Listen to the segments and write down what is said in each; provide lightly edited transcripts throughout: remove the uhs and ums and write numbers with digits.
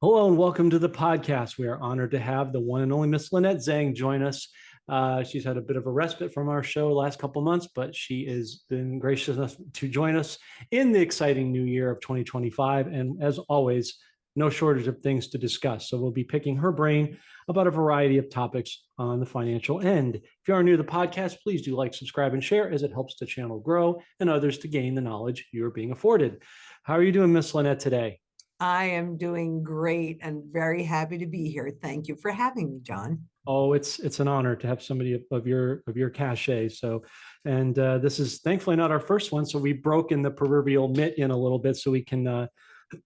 Hello and welcome to the podcast. We are honored to have the one and only Miss Lynette Zang join us. She's had a bit of a respite from our show the last couple months, but she has been gracious enough to join us in the exciting new year of 2025. And as always, no shortage of things to discuss. So we'll be picking her brain about a variety of topics on the financial end. If you are new to the podcast, please do like, subscribe, and share as it helps the channel grow and others to gain the knowledge you are being afforded. How are you doing, Miss Lynette, today? I am doing great and very happy to be here. Thank you for having me, John. Oh, it's an honor to have somebody of your cachet. So, and this is thankfully not our first one. So we've broken the proverbial mitt in a little bit, so we can,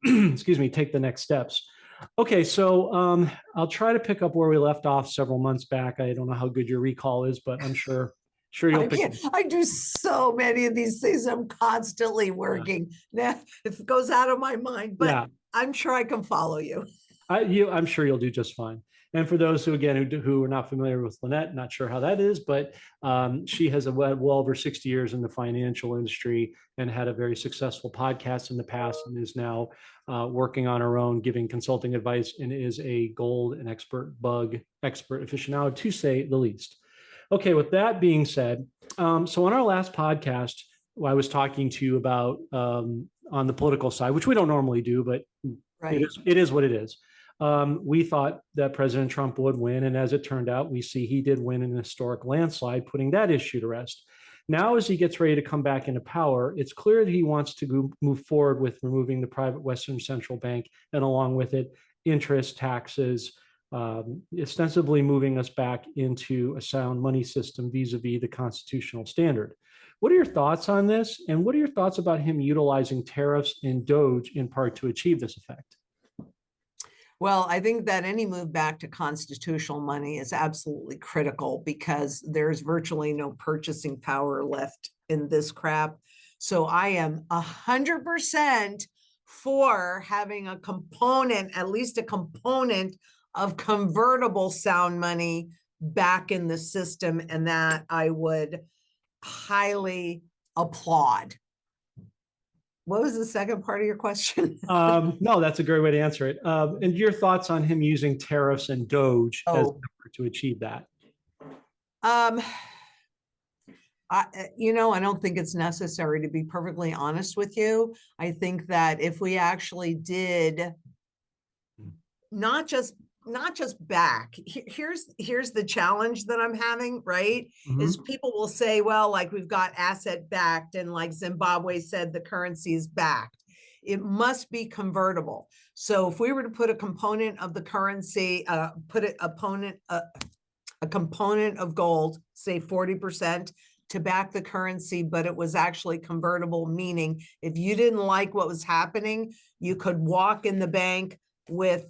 excuse me, take the next steps. Okay, so I'll try to pick up where we left off several months back. I don't know how good your recall is, but I'm sure you'll pick. I do so many of these things. I'm constantly working. Yeah. It goes out of my mind, but yeah. I'm sure I can follow you. I'm sure you'll do just fine. And for those who, again, who are not familiar with Lynette, not sure how that is, but she has well over 60 years in the financial industry and had a very successful podcast in the past, and is now working on her own, giving consulting advice, and is a gold and bug expert aficionado, to say the least. Okay, with that being said, so on our last podcast, I was talking to you about on the political side, which we don't normally do, but right. It is what it is. We thought that President Trump would win, and as it turned out, we see he did win in an historic landslide, putting that issue to rest. Now, as he gets ready to come back into power, it's clear that he wants to move forward with removing the private Western central bank, and along with it, interest, taxes, ostensibly moving us back into a sound money system vis-a-vis the constitutional standard. What are your thoughts on this? And what are your thoughts about him utilizing tariffs and Doge in part to achieve this effect? Well, I think that any move back to constitutional money is absolutely critical, because there's virtually no purchasing power left in this crap. So I am 100% for having a component, at least a component of convertible sound money back in the system, and that I would highly applaud. What was the second part of your question? No, that's a great way to answer it. And your thoughts on him using tariffs and Doge as to achieve that? I don't think it's necessary, to be perfectly honest with you. I think that if we actually did not just back, here's the challenge that I'm having, right? Is people will say, well, like, we've got asset backed, and like Zimbabwe said, the currency is backed. It must be convertible. So if we were to put a component of the currency, a component of gold, say 40%, to back the currency, but it was actually convertible, meaning if you didn't like what was happening, you could walk in the bank with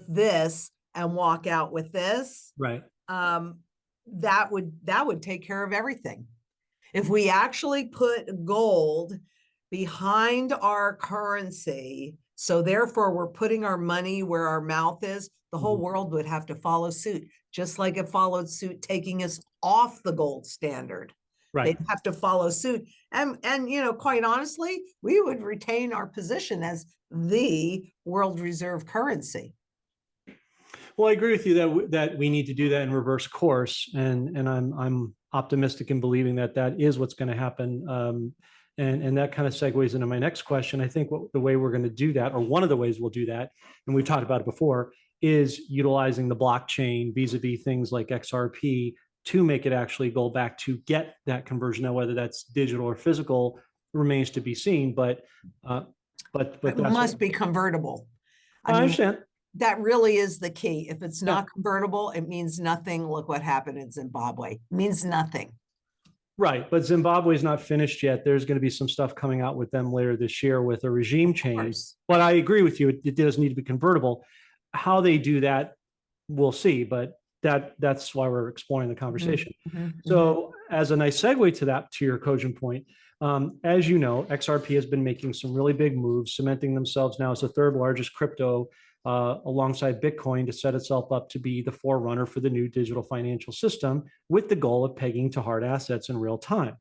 this and walk out with this, right? That would take care of everything. If we actually put gold behind our currency, so therefore we're putting our money where our mouth is, the whole world would have to follow suit, just like it followed suit taking us off the gold standard. Right. They'd have to follow suit. And quite honestly, we would retain our position as the world reserve currency. Well, I agree with you that we need to do that in reverse course, and I'm optimistic in believing that is what's going to happen. And that kind of segues into my next question. I think the way we're going to do that, or one of the ways we'll do that, and we've talked about it before, is utilizing the blockchain vis-a-vis things like XRP to make it actually go back to get that conversion. Now, whether that's digital or physical remains to be seen, but it must be convertible. I understand. That really is the key. If it's not convertible, it means nothing. Look what happened in Zimbabwe. It means nothing. Right. But Zimbabwe is not finished yet. There's going to be some stuff coming out with them later this year with a regime change. But I agree with you. It does need to be convertible. How they do that, we'll see. But that's why we're exploring the conversation. So as a nice segue to your cogent point, as you know, XRP has been making some really big moves, cementing themselves now as the third largest crypto alongside Bitcoin, to set itself up to be the forerunner for the new digital financial system, with the goal of pegging to hard assets in real time.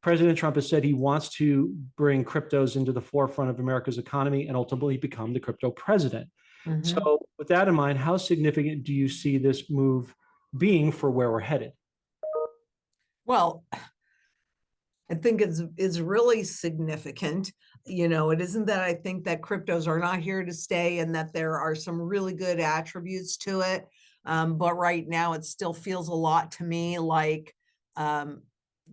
President Trump has said he wants to bring cryptos into the forefront of America's economy and ultimately become the crypto president. Mhm. So with that in mind, how significant do you see this move being for where we're headed? Well, I think it's really significant. It isn't that I think that cryptos are not here to stay and that there are some really good attributes to it. But right now, it still feels a lot to me like um,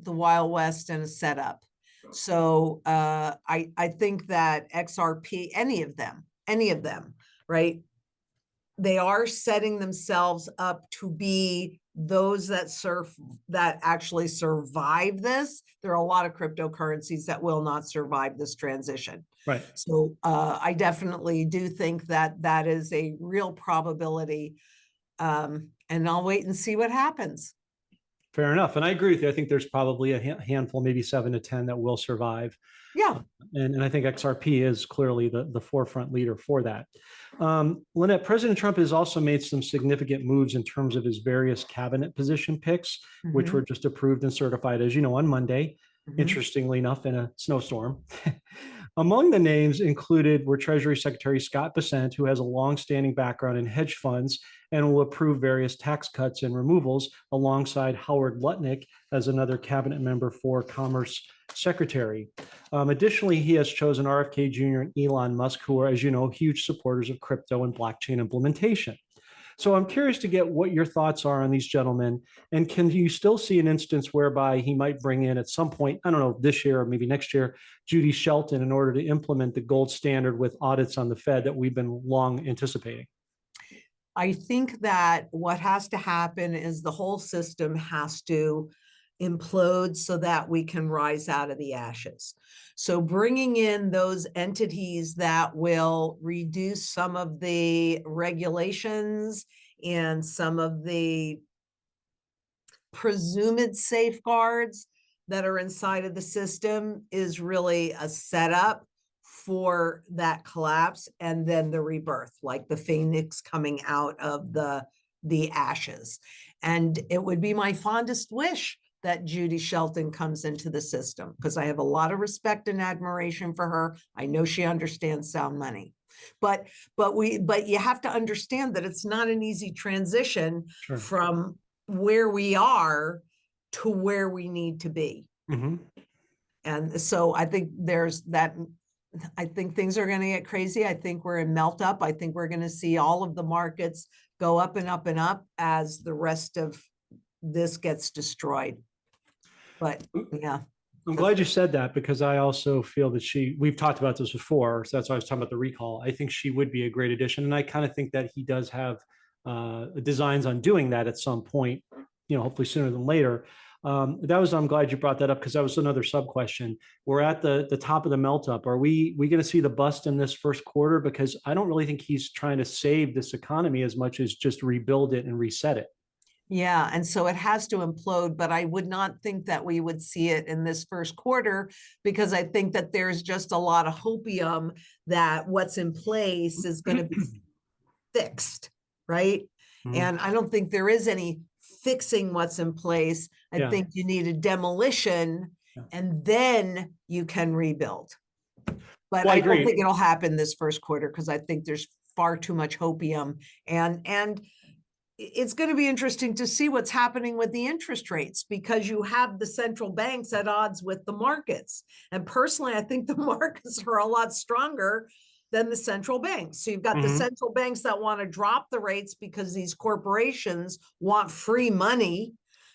the Wild West and a setup. So I think that XRP, any of them, right? They are setting themselves up to be those that actually survive this. There are a lot of cryptocurrencies that will not survive this transition. Right. So I definitely do think that that is a real probability. And I'll wait and see what happens. Fair enough. And I agree with you. I think there's probably a handful, maybe 7 to 10 that will survive. Yeah. And I think XRP is clearly the forefront leader for that. Lynette, President Trump has also made some significant moves in terms of his various cabinet position picks, which were Mhm. just approved and certified, as you know, on Monday, Mhm. interestingly enough, in a snowstorm. Among the names included were Treasury Secretary Scott Bessent, who has a longstanding background in hedge funds and will approve various tax cuts and removals, alongside Howard Lutnick as another cabinet member for Commerce Secretary. Additionally, he has chosen RFK Jr. and Elon Musk, who are, as you know, huge supporters of crypto and blockchain implementation. So I'm curious to get what your thoughts are on these gentlemen. And can you still see an instance whereby he might bring in at some point, I don't know, this year or maybe next year, Judy Shelton in order to implement the gold standard with audits on the Fed that we've been long anticipating? I think that what has to happen is the whole system has to implode so that we can rise out of the ashes. So bringing in those entities that will reduce some of the regulations and some of the presumed safeguards that are inside of the system is really a setup for that collapse and then the rebirth, like the phoenix coming out of the ashes. And it would be my fondest wish that Judy Shelton comes into the system, because I have a lot of respect and admiration for her. I know she understands sound money. But you have to understand that it's not an easy transition Sure. from where we are to where we need to be. Mm-hmm. And so I think there's that. I think things are going to get crazy. I think we're in melt up. I think we're going to see all of the markets go up and up and up as the rest of this gets destroyed. But yeah. I'm glad you said that, because I also feel that we've talked about this before. So that's why I was talking about the recall. I think she would be a great addition. And I kind of think that he does have designs on doing that at some point, hopefully sooner than later. I'm glad you brought that up, because that was another sub question. We're at the top of the melt up. Are we going to see the bust in this first quarter? Because I don't really think he's trying to save this economy as much as just rebuild it and reset it. Yeah, and so it has to implode, but I would not think that we would see it in this first quarter, because I think that there's just a lot of hopium that what's in place is going to be fixed, right? Mhm. And I don't think there is any fixing what's in place. I Yeah. think you need a demolition Yeah. and then you can rebuild. But Well, I I don't agree. think it'll happen this first quarter, because I think there's far too much hopium, and it's going to be interesting to see what's happening with the interest rates, because you have the central banks at odds with the markets. And personally, I think the markets are a lot stronger than the central banks. So you've got the Mhm. central banks that want to drop the rates because these corporations want free money,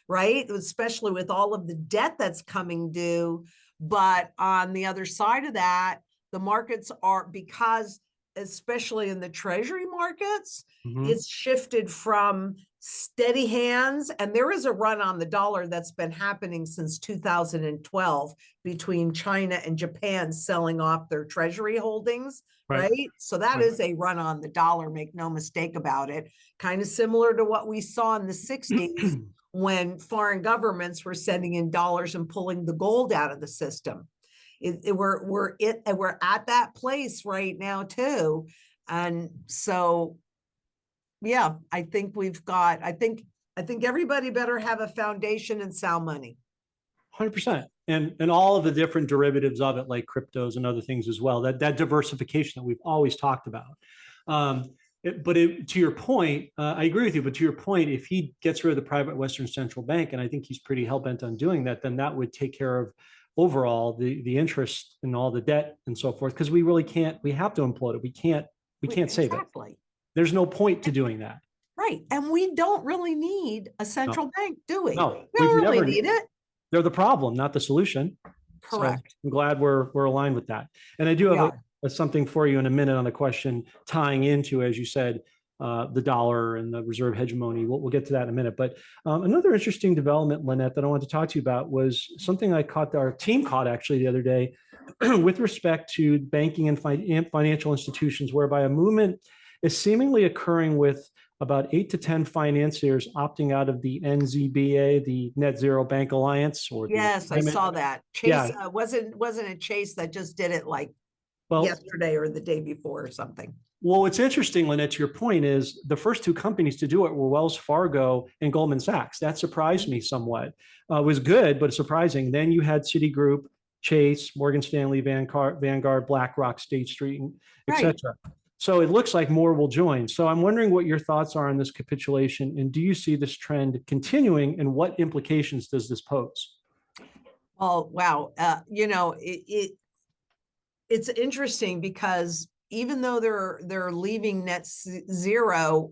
right? Especially with all of the debt that's coming due. But on the other side of that, the markets are, because especially in the treasury markets, Mhm. it's shifted from steady hands, and there is a run on the dollar that's been happening since 2012 between China and Japan selling off their treasury holdings, Right. right? So that Right. is a run on the dollar, make no mistake about it. Kind of similar to what we saw in the 60s when foreign governments were sending in dollars and pulling the gold out of the system. We're at that place right now too. And so yeah, I think I think everybody better have a foundation in sound money. 100%. And all of the different derivatives of it, like cryptos and other things as well, that diversification that we've always talked about. To your point, I agree with you. But to your point, if he gets rid of the private Western Central Bank, and I think he's pretty hell bent on doing that, then that would take care of overall the interest and all the debt and so forth. Because we really can't. We have to implode it. We can't save it. Exactly. There's no point to doing that. Right. And we don't really need a central bank, do we? No, We don't we've really never need it. They're the problem, not the solution. So Correct. I'm glad we're aligned with that. And I do We have are. something for you in a minute on the question tying into, as you said, the dollar and the reserve hegemony. We'll get to that in a minute. But another interesting development, Lynette, that I wanted to talk to you about was something our team caught actually the other day with respect to banking and financial institutions, whereby a movement is seemingly occurring with about 8 to 10 financiers opting out of the NZBA, the Net Zero Bank Alliance, or Yes, I saw that. Yeah. Chase wasn't it Chase that just did it like Well, yesterday or the day before or something? Well, what's interesting, Lynette, to your point, is the first two companies to do it were Wells Fargo and Goldman Sachs. That surprised me somewhat. It was good, but surprising. Then you had Citigroup, Chase, Morgan Stanley, Vanguard, BlackRock, State Street, et Right. cetera. So it looks like more will join. So I'm wondering what your thoughts are on this capitulation, and do you see this trend continuing, and what implications does this pose? Oh, wow. It's interesting because even though they're leaving net zero,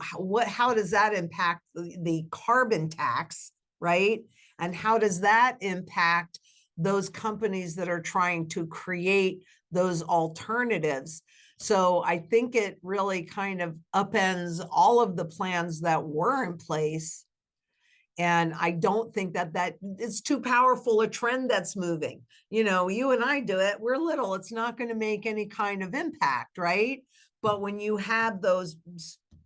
how does that impact the carbon tax, right? And how does that impact those companies that are trying to create those alternatives? So I think it really kind of upends all of the plans that were in place. And I don't think that it's too powerful a trend that's moving. You and I do it, we're little, it's not going to make any kind of impact, right? But when you have those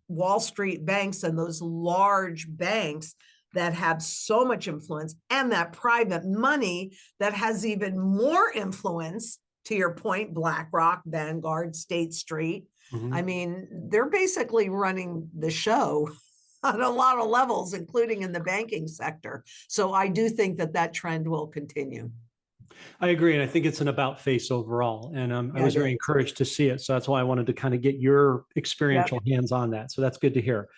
Wall Street banks and those large banks that have so much influence, and that private money that has even more influence, to your point, BlackRock, Vanguard, State Street, Mhm. I mean, they're basically running the show on a lot of levels, including in the banking sector. So I do think that trend will continue. I agree. And I think it's an about face overall. And I Yeah, was it very is. encouraged to see it. So that's why I wanted to kind of get your experiential hands on that. So that's good to hear.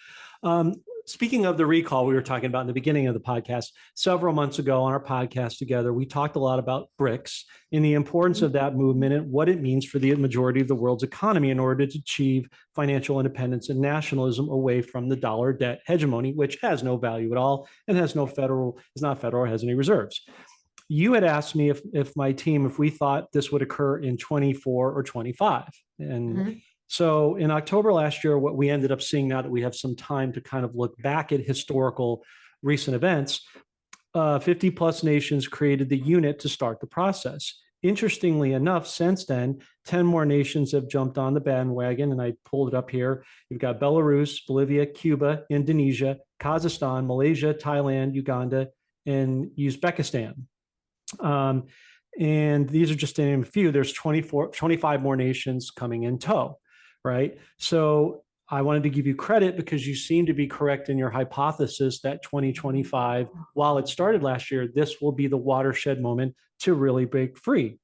Speaking of the recall we were talking about in the beginning of the podcast, several months ago on our podcast together, we talked a lot about BRICS and the importance of that movement and what it means for the majority of the world's economy in order to achieve financial independence and nationalism away from the dollar debt hegemony, which has no value at all and is not federal or has any reserves. You had asked me if my team, if we thought this would occur in 24 or 25. And so in October last year, what we ended up seeing, now that we have some time to kind of look back at historical recent events, 50 plus nations created the unit to start the process. Interestingly enough, since then, 10 more nations have jumped on the bandwagon, and I pulled it up here. You've got Belarus, Bolivia, Cuba, Indonesia, Kazakhstan, Malaysia, Thailand, Uganda, and Uzbekistan. And these are just to name a few. There's 25 more nations coming in tow, right? So I wanted to give you credit because you seem to be correct in your hypothesis that 2025, while it started last year, this will be the watershed moment to really break free.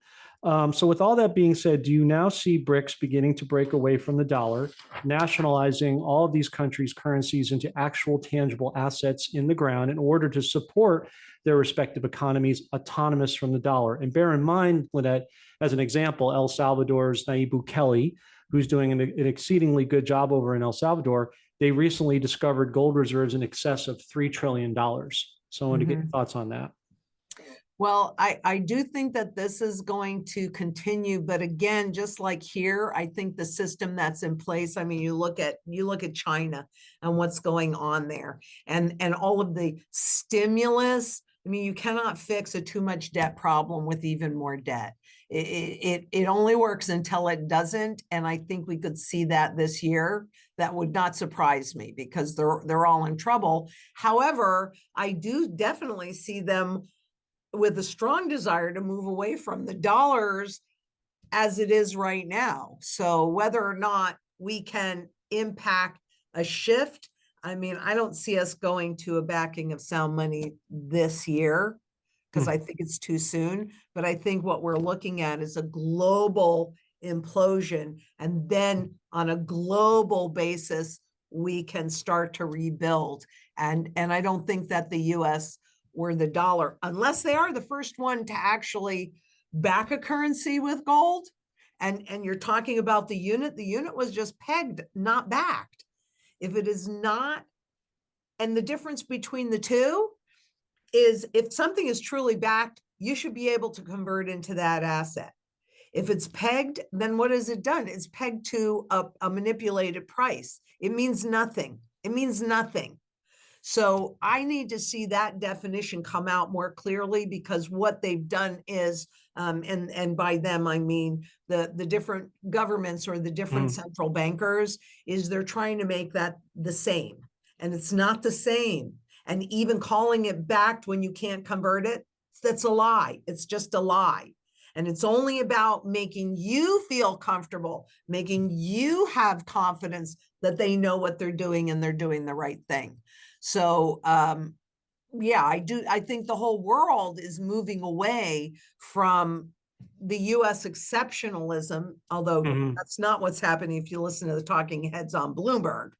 So with all that being said, do you now see BRICS beginning to break away from the dollar, nationalizing all of these countries' currencies into actual tangible assets in the ground in order to support their respective economies autonomous from the dollar? And bear in mind, Lynette, as an example, El Salvador's Nayib Bukele, who's doing an exceedingly good job over in El Salvador, they recently discovered gold reserves in excess of $3 trillion. So I want to get your thoughts on that. Well, I do think that this is going to continue, but again, just like here, I think the system that's in place, I mean, you look at China and what's going on there, and all of the stimulus. I mean, you cannot fix a too much debt problem with even more debt. It only works until it doesn't, and I think we could see that this year. That would not surprise me because they're all in trouble. However, I do definitely see them with a strong desire to move away from the dollars as it is right now. So whether or not we can impact a shift, I mean, I don't see us going to a backing of sound money this year because I think it's too soon. But I think what we're looking at is a global implosion. And then on a global basis, we can start to rebuild. And I don't think that the US or the dollar, unless they are the first one to actually back a currency with gold, and you're talking about the unit was just pegged, not backed. If it is not, and the difference between the two is if something is truly backed, you should be able to convert into that asset. If it's pegged, then what has it done? It's pegged to a manipulated price. It means nothing. It means nothing. So I need to see that definition come out more clearly, because what they've done is, and by them, I mean the different governments or the different central bankers, is they're trying to make that the same. And it's not the same. And even calling it backed when you can't convert it, that's a lie. It's just a lie. And it's only about making you feel comfortable, making you have confidence that they know what they're doing and they're doing the right thing. So, yeah, I think the whole world is moving away from the US exceptionalism, although that's not what's happening if you listen to the talking heads on Bloomberg,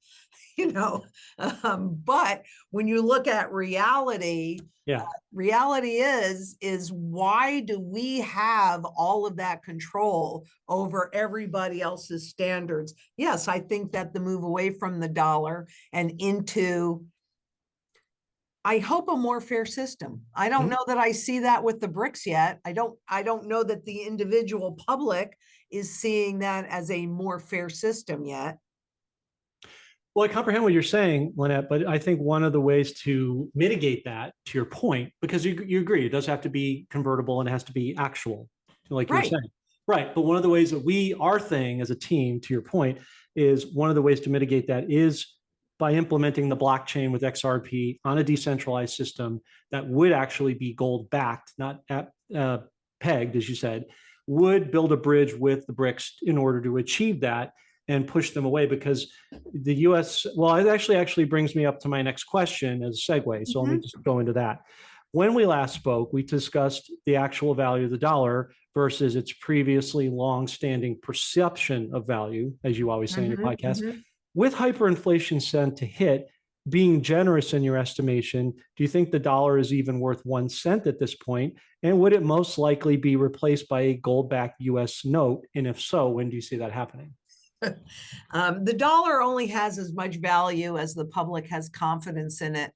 you know. But when you look at reality, reality is why do we have all of that control over everybody else's standards? Yes, I think that the move away from the dollar and into, I hope, a more fair system. I don't know that I see that with the BRICS yet. I don't know that the individual public is seeing that as a more fair system yet. Well, I comprehend what you're saying, Lynette, but I think one of the ways to mitigate that, to your point, because you agree, it does have to be convertible and it has to be actual, like you were saying. Right. But one of the ways that our thing as a team, to your point, is one of the ways to mitigate that is by implementing the blockchain with XRP on a decentralized system that would actually be gold backed, not pegged, as you said, would build a bridge with the BRICS in order to achieve that and push them away. Because the US, well, it actually brings me up to my next question as a segue. So let me just go into that. When we last spoke, we discussed the actual value of the dollar versus its previously long-standing perception of value, as you always say in your podcast. With hyperinflation set to hit, being generous in your estimation, do you think the dollar is even worth 1 cent at this point? And would it most likely be replaced by a gold-backed US note? And if so, when do you see that happening? The dollar only has as much value as the public has confidence in it.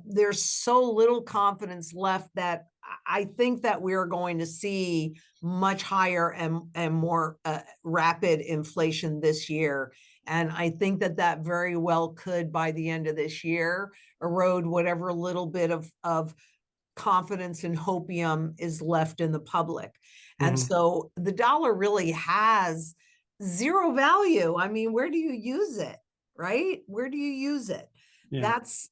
There's so little confidence left that I think that we're going to see much higher and more rapid inflation this year. And I think that very well could, by the end of this year, erode whatever little bit of confidence and hopium is left in the public. And so the dollar really has zero value. I mean, where do you use it, right? Where do you use it?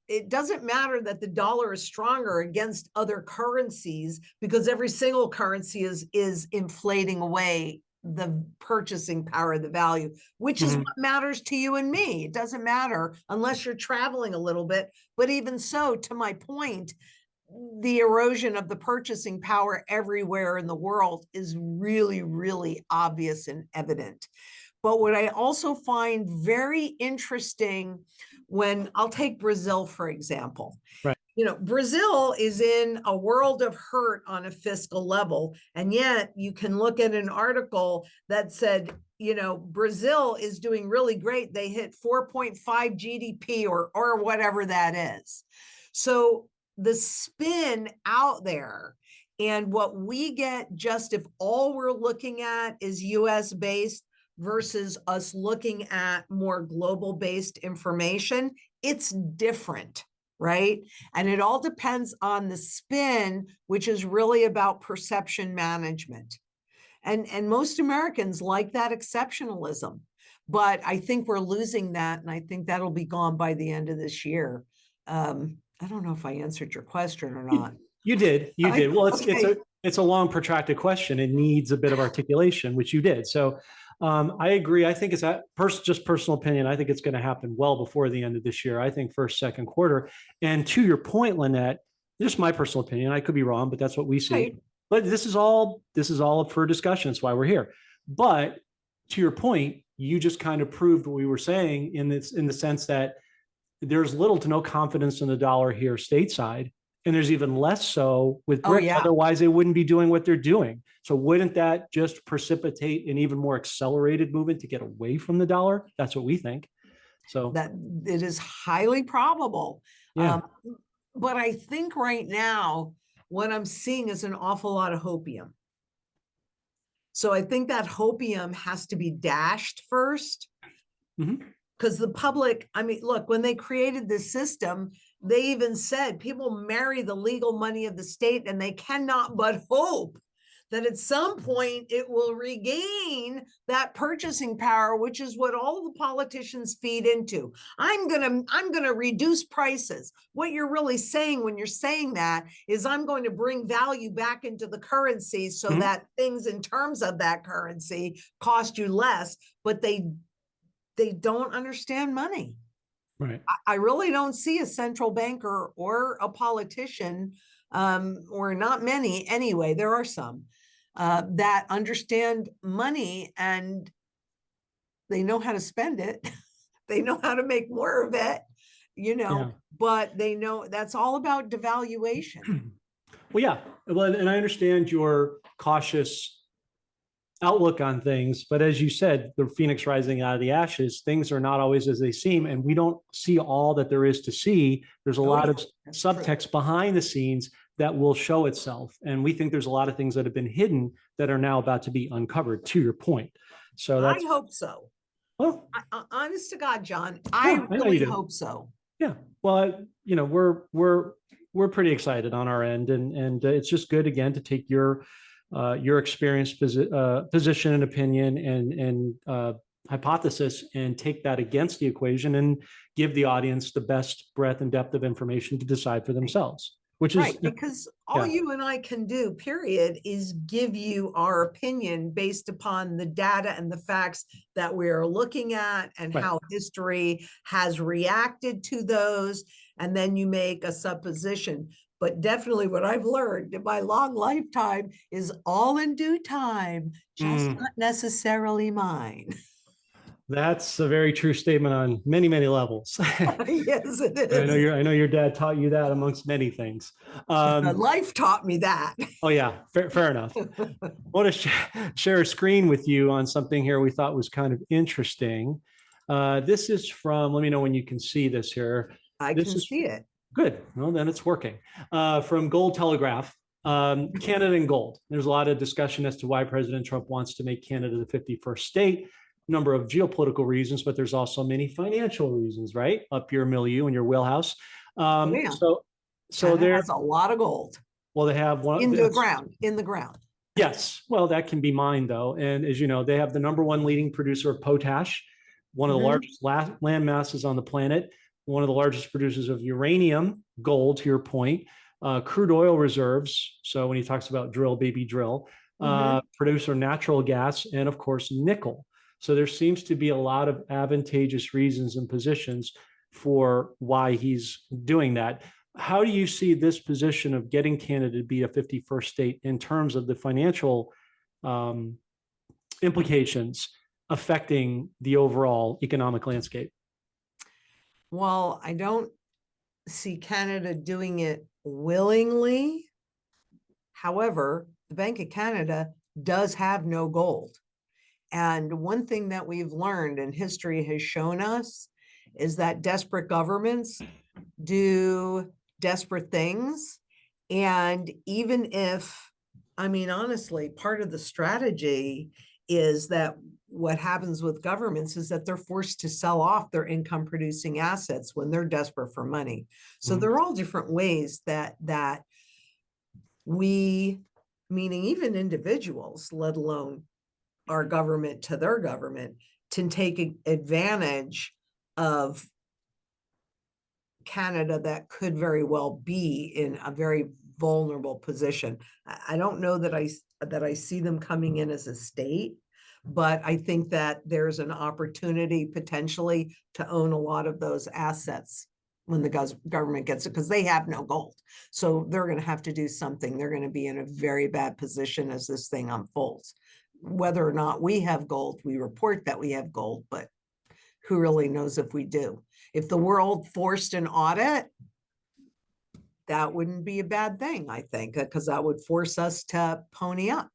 It doesn't matter that the dollar is stronger against other currencies, because every single currency is inflating away the purchasing power of the value, which is what matters to you and me. It doesn't matter unless you're traveling a little bit. But even so, to my point, the erosion of the purchasing power everywhere in the world is really, really obvious and evident. But what I also find very interesting, when I'll take Brazil, for example. Right. You know, Brazil is in a world of hurt on a fiscal level. And yet you can look at an article that said, you know, Brazil is doing really great. They hit 4.5 GDP or whatever that is. So the spin out there, and what we get, just if all we're looking at is US based versus us looking at more global based information, it's different, right? And it all depends on the spin, which is really about perception management. And most Americans like that exceptionalism, but I think we're losing that, and I think that'll be gone by the end of this year. I don't know if I answered your question or not. You did. Well, it's a long, protracted question. It needs a bit of articulation, which you did. So I agree. I think it's just personal opinion. I think it's going to happen well before the end of this year. I think first, second quarter. And to your point, Lynette, just my personal opinion, I could be wrong, but that's what we see. Right. But this is all up for discussion. That's why we're here. But to your point, you just kind of proved what we were saying in the sense that there's little to no confidence in the dollar here stateside. And there's even less so with Oh, BRICS. yeah. Otherwise, they wouldn't be doing what they're doing. So wouldn't that just precipitate an even more accelerated movement to get away from the dollar? That's what we think. So That it is highly probable. yeah. But I think right now, what I'm seeing is an awful lot of hopium. So I think that hopium has to be dashed first. Because the public, I mean, look, when they created this system, they even said people marry the legal money of the state and they cannot but hope that at some point it will regain that purchasing power, which is what all the politicians feed into. I'm gonna reduce prices. What you're really saying when you're saying that is I'm going to bring value back into the currency so that things in terms of that currency cost you less, but they don't understand money. Right. I really don't see a central banker or a politician, or not many anyway, there are some, that understand money and they know how to spend it. They know how to make more of it, but they know that's all about devaluation. Well, yeah. Well, and I understand your cautious outlook on things, but as you said, the phoenix rising out of the ashes, things are not always as they seem, and we don't see all that there is to see. There's a lot of subtext behind the scenes that will show itself, and we think there's a lot of things that have been hidden that are now about to be uncovered, to your point. So that's, I hope so. well, honest to God, John, I really hope so. Yeah. Well, we're pretty excited on our end, and it's just good again to take your experienced position and opinion and hypothesis and take that against the equation and give the audience the best breadth and depth of information to decide for themselves, which is right, because all you and I can do, period, is give you our opinion based upon the data and the facts that we're looking at and how history has reacted to those. And then you make a supposition. But definitely what I've learned in my long lifetime is all in due time, just not necessarily mine. That's a very true statement on many, many levels. Yes, it is. I know your dad taught you that amongst many things. Life taught me that. Oh yeah, fair enough. I want to share a screen with you on something here we thought was kind of interesting. This is from, let me know when you can see this here. I can see it. Good. Well, then it's working. From Gold Telegraph, Canada and gold. There's a lot of discussion as to why President Trump wants to make Canada the 51st state. Number of geopolitical reasons, but there's also many financial reasons, right? Up your milieu and your wheelhouse. So there has a lot of gold. Well, they have one in the ground. Yes. Well, that can be mined though. And as you know, they have the #1 leading producer of potash, one of the largest land masses on the planet, one of the largest producers of uranium, gold, to your point, crude oil reserves. So when he talks about drill, baby, drill, producer natural gas, and of course, nickel. So there seems to be a lot of advantageous reasons and positions for why he's doing that. How do you see this position of getting Canada to be a 51st state in terms of the financial implications affecting the overall economic landscape? Well, I don't see Canada doing it willingly. However, the Bank of Canada does have no gold. And one thing that we've learned and history has shown us is that desperate governments do desperate things. And even if, I mean, honestly, part of the strategy is that what happens with governments is that they're forced to sell off their income producing assets when they're desperate for money. So there are all different ways that we, meaning even individuals, let alone our government to their government, to take advantage of Canada that could very well be in a very vulnerable position. I don't know that I see them coming in as a state, but I think that there's an opportunity potentially to own a lot of those assets when the government gets it, because they have no gold. So they're going to have to do something. They're going to be in a very bad position as this thing unfolds. whether or not we have gold, we report that we have gold, but who really knows if we do? If the world forced an audit, that wouldn't be a bad thing, I think, because that would force us to pony up.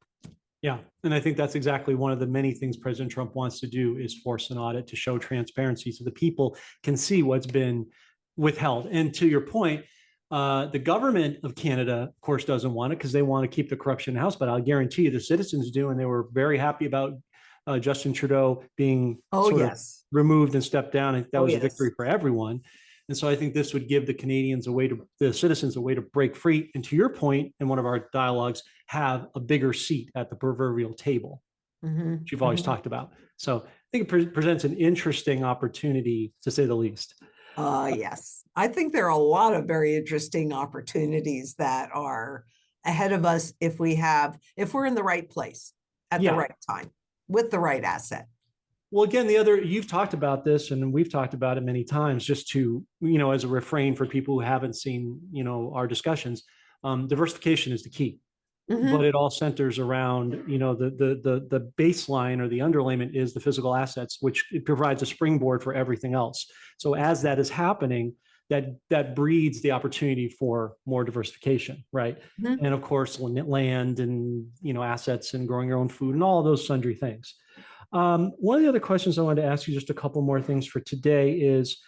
Yeah, and I think that's exactly one of the many things President Trump wants to do is force an audit to show transparency so the people can see what's been withheld. And to your point, the government of Canada, of course, doesn't want it because they want to keep the corruption in house. But I'll guarantee you the citizens do, and they were very happy about Justin Trudeau being sort of removed and stepped down. And that was a victory for everyone. And so I think this would give the Canadians the citizens a way to break free. And to your point, in one of our dialogues, have a bigger seat at the proverbial table, which you've always talked about. So I think it presents an interesting opportunity, to say the least. Yes, I think there are a lot of very interesting opportunities that are ahead of us if we're in the right place at the right time with the right asset. Well, again, you've talked about this and we've talked about it many times, just to, as a refrain for people who haven't seen, our discussions, diversification is the key. But it all centers around, the baseline or the underlayment is the physical assets, which it provides a springboard for everything else. So as that is happening, that breeds the opportunity for more diversification, right? And of course, land and, assets and growing your own food and all of those sundry things. One of the other questions I wanted to ask you, just a couple more things for today, is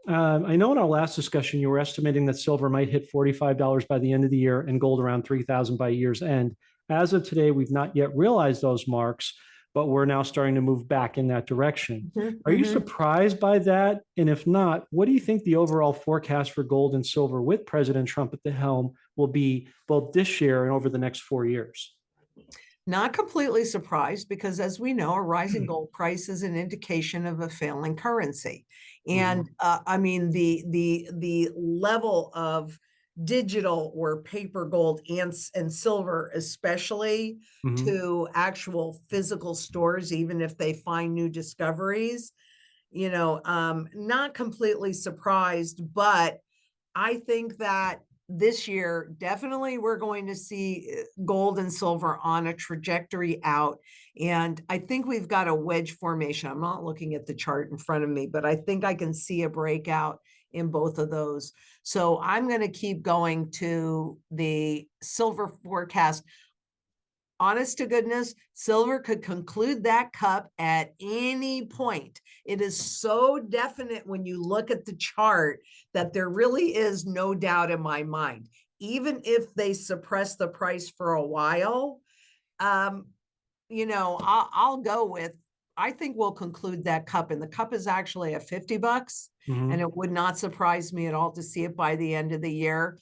I know in our last discussion, you were estimating that silver might hit $45 by the end of the year and gold around 3,000 by year's end. As of today, we've not yet realized those marks, but we're now starting to move back in that direction. Are you surprised by that? And if not, what do you think the overall forecast for gold and silver with President Trump at the helm will be both this year and over the next 4 years? Not completely surprised, because as we know, a rising gold price is an indication of a failing currency. And I mean, the level of digital or paper gold and silver, especially to actual physical stores, even if they find new discoveries, not completely surprised, but I think that this year, definitely we're going to see gold and silver on a trajectory out. And I think we've got a wedge formation. I'm not looking at the chart in front of me, but I think I can see a breakout in both of those. So I'm going to keep going to the silver forecast. Honest to goodness, silver could conclude that cup at any point. It is so definite when you look at the chart that there really is no doubt in my mind. Even if they suppress the price for a while, I'll go with, I think we'll conclude that cup. And the cup is actually at $50. And it would not surprise me at all to see it by the end of the year.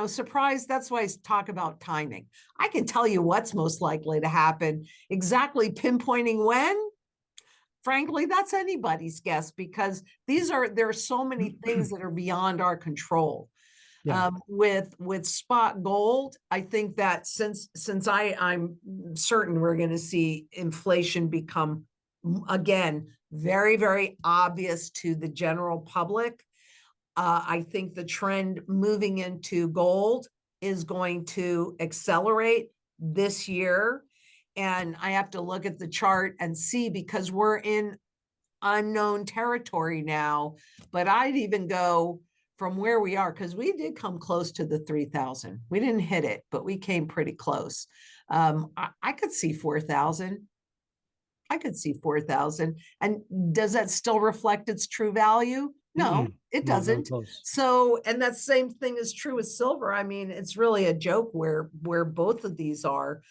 Surprise. That's why I talk about timing. I can tell you what's most likely to happen. Exactly pinpointing when, frankly, that's anybody's guess, because there are so many things that are beyond our control. With spot gold, I think that since I'm certain we're going to see inflation become, again, very, very obvious to the general public, I think the trend moving into gold is going to accelerate this year. And I have to look at the chart and see, because we're in unknown territory now. But I'd even go from where we are, because we did come close to the 3,000. We didn't hit it, but we came pretty close. I could see 4,000. I could see 4,000. And does that still reflect its true value? No, it doesn't. So, and that same thing is true with silver. I mean, it's really a joke where both of these are,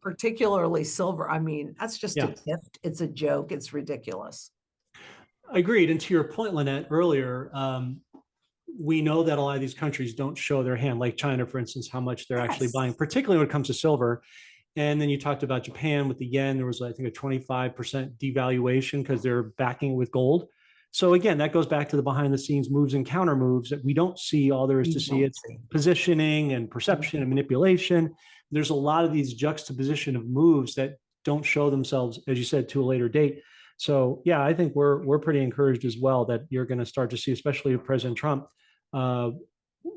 particularly silver. I mean, that's just a gift. It's a joke. It's ridiculous. Agreed. And to your point, Lynette, earlier, we know that a lot of these countries don't show their hand, like China, for instance, how much they're actually buying, particularly when it comes to silver. And then you talked about Japan with the yen. There was, I think, a 25% devaluation because they're backing it with gold. So again, that goes back to the behind the scenes moves and counter moves that we don't see all there is to see. It's positioning and perception and manipulation. There's a lot of these juxtaposition of moves that don't show themselves, as you said, to a later date. So yeah, I think we're pretty encouraged as well that you're going to start to see, especially with President Trump,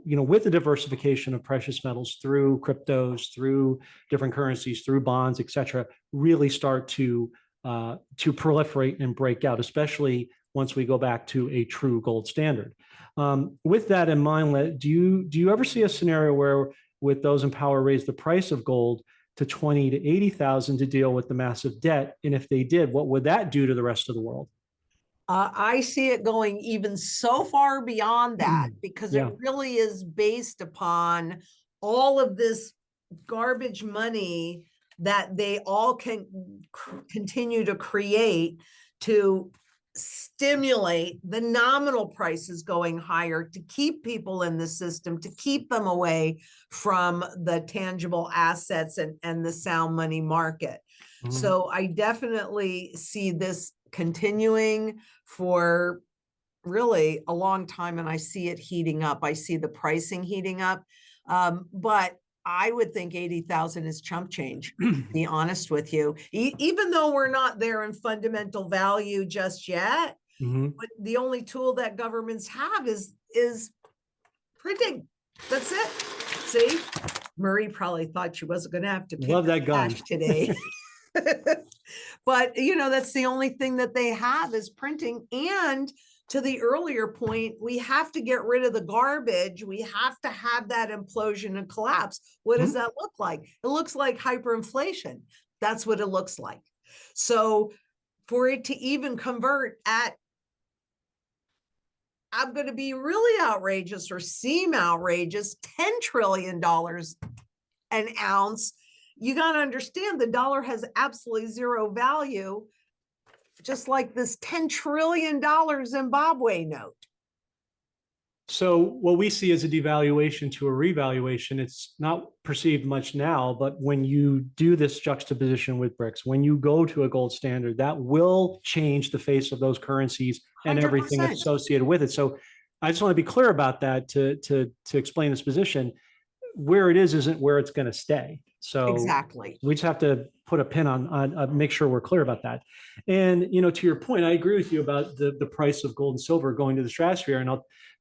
with the diversification of precious metals through cryptos, through different currencies, through bonds, et cetera, really start to proliferate and break out, especially once we go back to a true gold standard. With that in mind, do you ever see a scenario where, with those in power, raise the price of gold to 20 to 80,000 to deal with the massive debt? And if they did, what would that do to the rest of the world? I see it going even so far beyond that, because it Yeah. really is based upon all of this garbage money that they all can continue to create to stimulate the nominal prices going higher, to keep people in the system, to keep them away from the tangible assets and the sound money market. Mhm. So I definitely see this continuing for really a long time, and I see it heating up. I see the pricing heating up, but I would think 80,000 is chump change, to be honest with you. Even though we're not there in fundamental value just yet, Mhm. but the only tool that governments have is printing. That's it. See, Marie probably thought she wasn't going to have to pick Love that gun. cash today. But that's the only thing that they have is printing. And to the earlier point, we have to get rid of the garbage. We have to have that implosion and collapse. What does that look like? It looks like hyperinflation. That's what it looks like. So for it to even convert at, I'm going to be really outrageous or seem outrageous, $10 trillion an ounce, you got to understand the dollar has absolutely zero value, just like this $10 trillion Zimbabwe note. So what we see as a devaluation to a revaluation, it's not perceived much now, but when you do this juxtaposition with BRICS, when you go to a gold standard, that will change the face of those currencies and everything 100%. associated with it. So I just want to be clear about that to explain this position. Where it is isn't where it's going to stay. So exactly, we just have to put a pin on make sure we're clear about that. And to your point, I agree with you about the price of gold and silver going to the stratosphere. And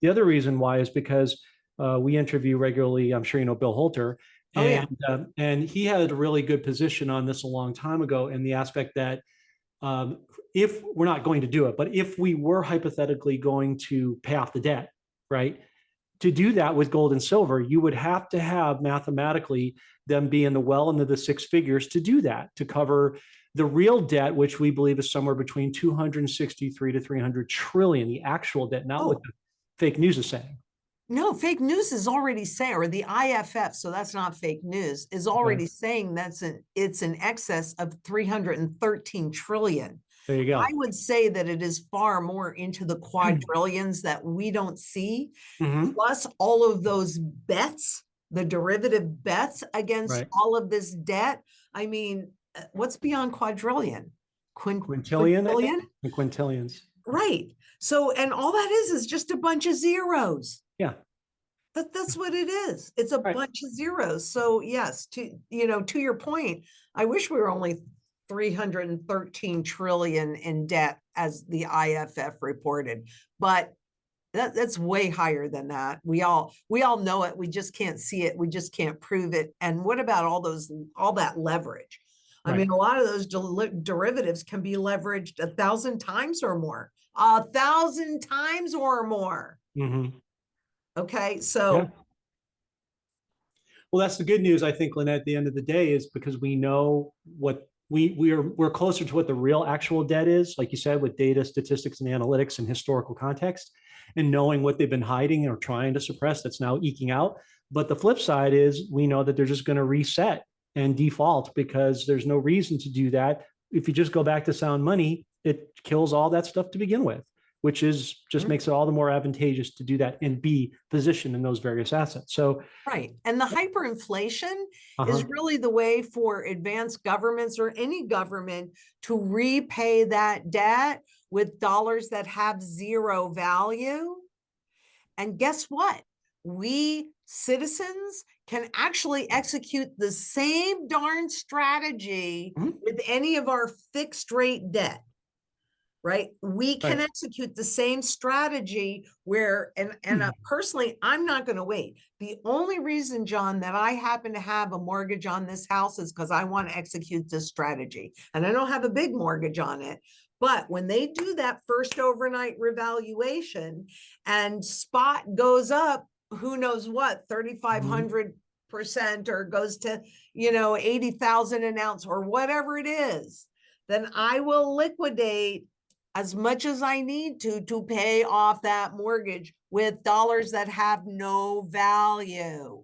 the other reason why is because we interview regularly. I'm sure you know Bill Holter, and he had a really good position on this a long time ago, in the aspect that if we're not going to do it, but if we were hypothetically going to pay off the debt, right? To do that with gold and silver, you would have to have mathematically them be in the well into the six figures to do that, to cover the real debt, which we believe is somewhere between 263 to 300 trillion, the actual debt, not what the fake news is saying. No, fake news is already saying, or the IFF, so that's not fake news, is already saying it's in excess of 313 trillion. There you go. I would say that it is far more into the quadrillions that we don't see, plus all of those bets, the derivative bets against all of this debt. I mean, what's beyond quadrillion? Quintillion? Quintillions. Right. So, and all that is just a bunch of zeros. Yeah. That's what it is. It's a bunch of zeros. So yes, to your point, I wish we were only 313 trillion in debt, as the IFF reported, but that's way higher than that. We all know it. We just can't see it. We just can't prove it. And what about all that leverage? I mean, a lot of those derivatives can be leveraged 1,000 times or more. 1,000 times or more. Okay, so. Well, that's the good news, I think, Lynette, at the end of the day, is because we know what we're closer to what the real actual debt is, like you said, with data, statistics, and analytics and historical context, and knowing what they've been hiding or trying to suppress that's now eking out. But the flip side is we know that they're just going to reset and default, because there's no reason to do that. If you just go back to sound money, it kills all that stuff to begin with, which is just makes it all the more advantageous to do that and be positioned in those various assets. So right. And the hyperinflation is really the way for advanced governments or any government to repay that debt with dollars that have zero value. And guess what? We citizens can actually execute the same darn strategy with any of our fixed rate debt. right? We can Right. execute the same strategy where, and personally, I'm not going to wait. The only reason, John, that I happen to have a mortgage on this house is because I want to execute this strategy. And I don't have a big mortgage on it. But when they do that first overnight revaluation and spot goes up, who knows what, 3,500% or goes to, 80,000 an ounce or whatever it is, then I will liquidate as much as I need to pay off that mortgage with dollars that have no value.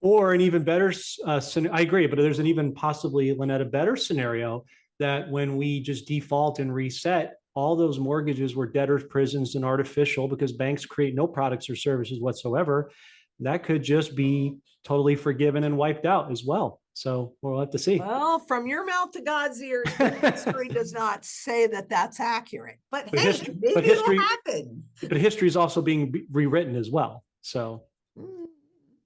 Or an even better, I agree, but there's an even possibly, Lynette, a better scenario that when we just default and reset, all those mortgages were debtors' prisons and artificial because banks create no products or services whatsoever. That could just be totally forgiven and wiped out as well. So we'll have to see. Well, from your mouth to God's ears, history does not say that that's accurate. But hey, maybe it'll happen. But history is also being rewritten as well. So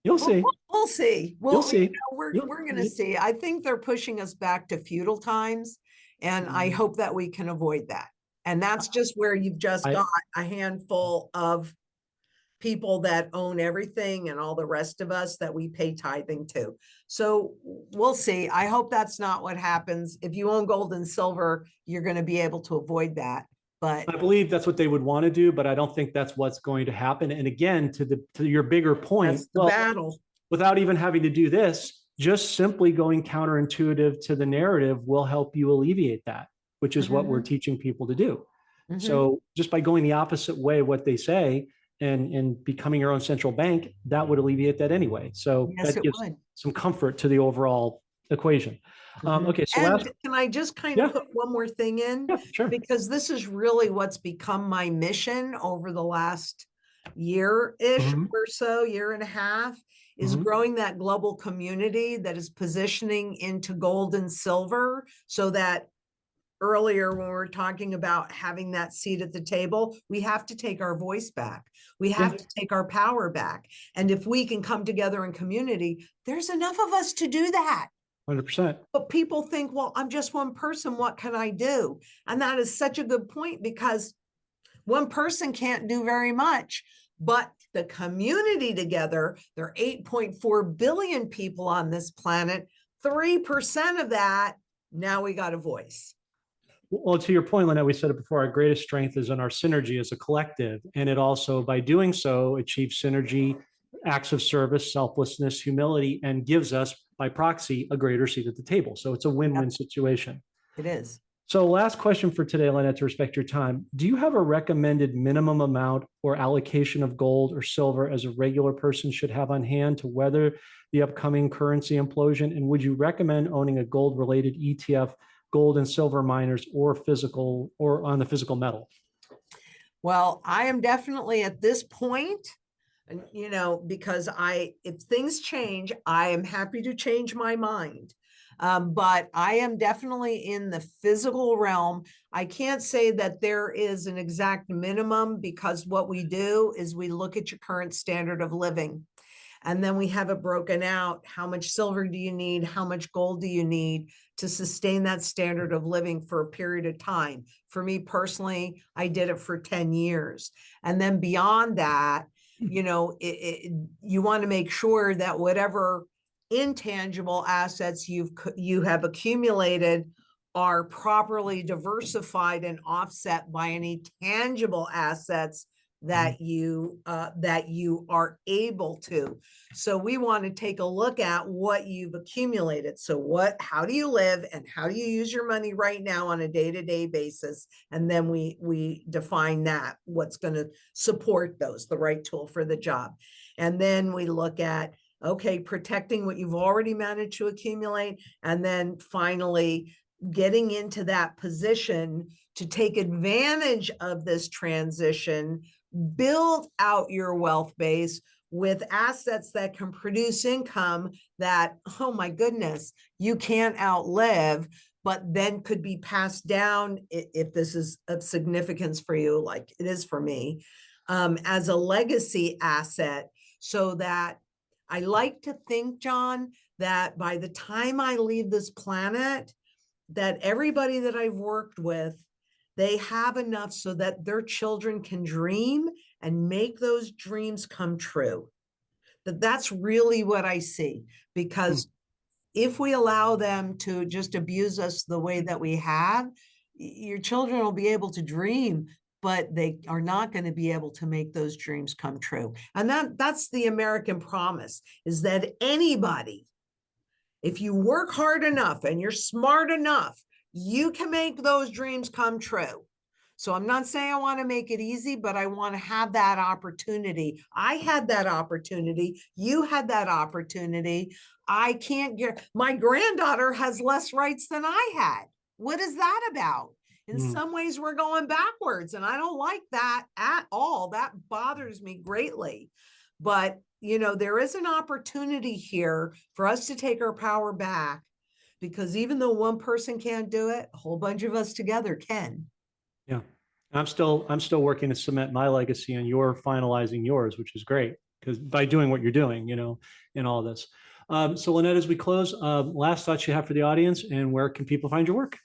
you'll see. We'll see. You'll see. We're going to see. I think they're pushing us back to feudal times, and I hope that we can avoid that. And that's just where you've just got a handful of people that own everything and all the rest of us that we pay tithing to. So we'll see. I hope that's not what happens. If you own gold and silver, you're going to be able to avoid that. But I believe that's what they would want to do, but I don't think that's what's going to happen. And again, to your bigger point, that's the battle. Without even having to do this, just simply going counterintuitive to the narrative will help you alleviate that, which is what we're teaching people to do. So just by going the opposite way, what they say, and becoming your own central bank, that would alleviate that anyway. So that gives some comfort to the overall equation. Okay, so can I just kind of put one more thing in? Yeah, sure. Because this is really what's become my mission over the last year-ish or so, year and a half, is growing that global community that is positioning into gold and silver, so that earlier when we were talking about having that seat at the table, we have to take our voice back. We have to take our power back. And if we can come together in community, there's enough of us to do that. 100%. But people think, well, I'm just one person. What can I do? And that is such a good point, because one person can't do very much, but the community together, there are 8.4 billion people on this planet. 3% of that, now we got a voice. Well, to your point, Lynette, we said it before, our greatest strength is in our synergy as a collective. And it also, by doing so, achieves synergy, acts of service, selflessness, humility, and gives us, by proxy, a greater seat at the table. So it's a win-win situation. It is. So last question for today, Lynette, to respect your time. Do you have a recommended minimum amount or allocation of gold or silver as a regular person should have on hand to weather the upcoming currency implosion? And would you recommend owning a gold-related ETF, gold and silver miners, or physical, or on the physical metal? Well, I am definitely at this point, because if things change, I am happy to change my mind. But I am definitely in the physical realm. I can't say that there is an exact minimum, because what we do is we look at your current standard of living. And then we have it broken out. How much silver do you need? How much gold do you need to sustain that standard of living for a period of time? For me personally, I did it for 10 years. And then beyond that, you want to make sure that whatever intangible assets you have accumulated are properly diversified and offset by any tangible assets that you are able to. So we want to take a look at what you've accumulated. So how do you live and how do you use your money right now on a day-to-day basis? And then we define that, what's going to support those, the right tool for the job. And then we look at, okay, protecting what you've already managed to accumulate. And then finally getting into that position to take advantage of this transition, build out your wealth base with assets that can produce income that, oh my goodness, you can't outlive, but then could be passed down, if this is of significance for you, like it is for me, as a legacy asset. So that I like to think, John, that by the time I leave this planet, that everybody that I've worked with they have enough so that their children can dream and make those dreams come true. That's really what I see, because if we allow them to just abuse us the way that we have, your children will be able to dream, but they are not going to be able to make those dreams come true. And that's the American promise, is that anybody, if you work hard enough and you're smart enough, you can make those dreams come true. So I'm not saying I want to make it easy, but I want to have that opportunity. I had that opportunity. You had that opportunity. I can't get, my granddaughter has less rights than I had. What is that about? In some ways, we're going backwards, and I don't like that at all. That bothers me greatly. But, you know, there is an opportunity here for us to take our power back, because even though one person can't do it, a whole bunch of us together can. Yeah. I'm still working to cement my legacy, and you're finalizing yours, which is great, because by doing what you're doing, you know, in all this. So Lynette, as we close, last thoughts you have for the audience, and where can people find your work?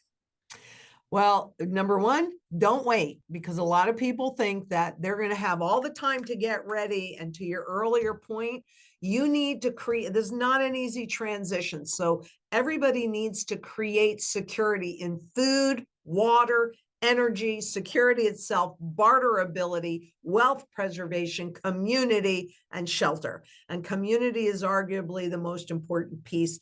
Well, number one, don't wait, because a lot of people think that they're going to have all the time to get ready. And to your earlier point, you need to create, this is not an easy transition. So everybody needs to create security in food, water, energy, security itself, barterability, wealth preservation, community, and shelter. And community is arguably the most important piece,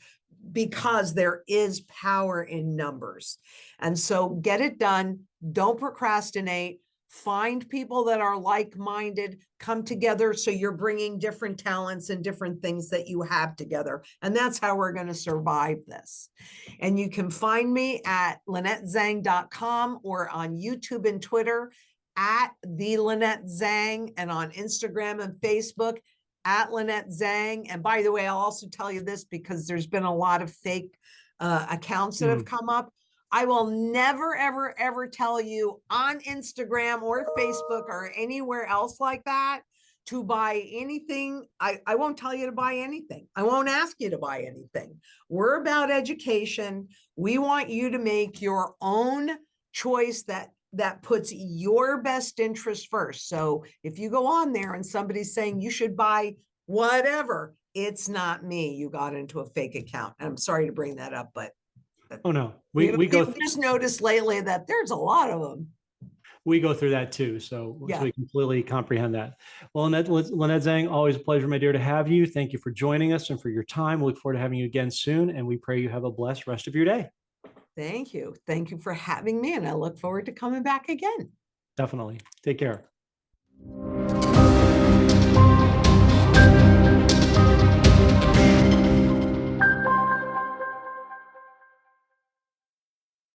because there is power in numbers. And so get it done. Don't procrastinate. Find people that are like-minded, come together, so you're bringing different talents and different things that you have together. And that's how we're going to survive this. And you can find me at LynetteZang.com, or on YouTube and Twitter at the Lynette Zang, and on Instagram and Facebook at Lynette Zang. And by the way, I'll also tell you this, because there's been a lot of fake accounts that have come up. I will never, ever, ever tell you on Instagram or Facebook or anywhere else like that to buy anything. I won't tell you to buy anything. I won't ask you to buy anything. We're about education. We want you to make your own choice that puts your best interest first. So if you go on there and somebody's saying you should buy whatever, it's not me. You got into a fake account. I'm sorry to bring that up, but Oh no, we just noticed lately that there's a lot of them. We go through that too, so Yeah. so we completely comprehend that. Well, Lynette Zang, always a pleasure, my dear, to have you. Thank you for joining us and for your time. We look forward to having you again soon, and we pray you have a blessed rest of your day. Thank you. Thank you for having me, and I look forward to coming back again. Definitely. Take care.